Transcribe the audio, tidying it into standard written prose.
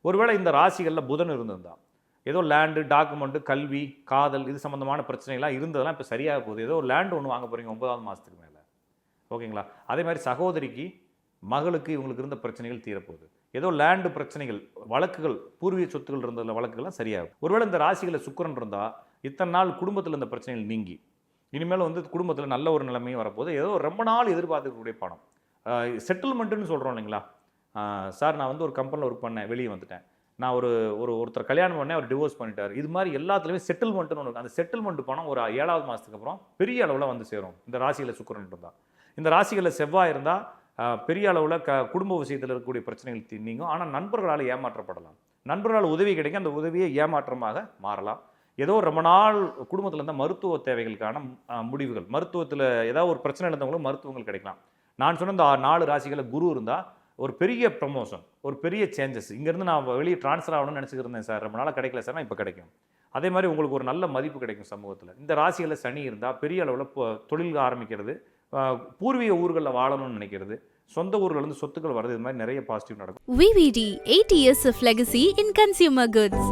ஒருவேளை இந்த ராசிகளில் புதன் இருந்திருந்தா ஏதோ லேண்டு, டாக்குமெண்ட்டு, கல்வி, காதல் இது சம்மந்தமான பிரச்சனைகள்லாம் இருந்ததெல்லாம் இப்போ சரியாக போகுது. ஏதோ ஒரு லேண்டு ஒன்று வாங்க போகிறீங்க 9வது மாதத்துக்கு மேலே, ஓகேங்களா? அதே மாதிரி சகோதரிக்கு, மகளுக்கு இவங்களுக்கு இருந்த பிரச்சனைகள் தீரப்போகுது. ஏதோ லேண்டு பிரச்சனைகள், வழக்குகள், பூர்வீக சொத்துக்கள் இருந்த வழக்குகள்லாம் சரியாகும். ஒருவேளை இந்த ராசிகளில் சுக்கிரன் இருந்தால் இத்தனை நாள் குடும்பத்தில் இந்த பிரச்சனைகள் நீங்கி இனிமேல் வந்து குடும்பத்தில் நல்ல ஒரு நிலைமையும் வரப்போகுது. ஏதோ ரொம்ப நாள் எதிர்பார்க்கக்கூடிய பணம், செட்டில்மெண்ட்டுன்னு சொல்கிறோம் இல்லைங்களா? சார் நான் வந்து ஒரு கம்பெனியில் ஒர்க் பண்ணேன், வெளியே வந்துட்டேன். நான் ஒருத்தர் கல்யாணம் பண்ணேன், அவர் டிவோர்ஸ் பண்ணிட்டார். இது மாதிரி எல்லாத்துலேயுமே செட்டில்மெண்ட்டுன்னு ஒன்று. அந்த செட்டில்மெண்ட் பணம் ஒரு 7வது மாதத்துக்கு அப்புறம் பெரிய அளவில் வந்து சேரும் இந்த ராசிகளில் சுக்கிரன் இருந்தால். இந்த ராசிகளில் செவ்வாய் இருந்தால் பெரிய அளவில் குடும்ப விஷயத்தில் இருக்கக்கூடிய பிரச்சனைகள் நீங்கும். ஆனால் நண்பர்களால் ஏமாற்றப்படலாம். நண்பர்களால் உதவி கிடைக்கும், அந்த உதவியை ஏமாற்றமாக மாறலாம். ஏதோ ரொம்ப நாள் குடும்பத்தில் இருந்தால் மருத்துவ தேவைகளுக்கான முடிவுகள், மருத்துவத்தில் ஏதாவது ஒரு பிரச்சனை இருந்தவங்களும் மருத்துவங்கள் கிடைக்கலாம். நான் சொன்ன இந்த 4 ராசிகளில் குரு இருந்தால் ஒரு பெரிய ப்ரமோஷன், ஒரு பெரிய சேஞ்சஸ். இங்கேருந்து நான் வெளியே ட்ரான்ஸ்ஃபர் ஆகணும்னு நினச்சிக்கிருந்தேன் சார், ரொம்ப நாளாக கிடைக்கல சார், இப்போ கிடைக்கும். அதே மாதிரி உங்களுக்கு ஒரு நல்ல மதிப்பு கிடைக்கும் சமூகத்தில். இந்த ராசிகளில் சனி இருந்தால் பெரிய அளவில் தொழில் ஆரம்பிக்கிறது, பூர்வீக ஊர்களில் வாழணும்னு நினைக்கிறது, சொந்த ஊரில் இருந்து சொத்துக்கள் வர்றது, இது மாதிரி நிறைய பாசிட்டிவ் நடக்கும். VVD 80 years of legacy in consumer goods.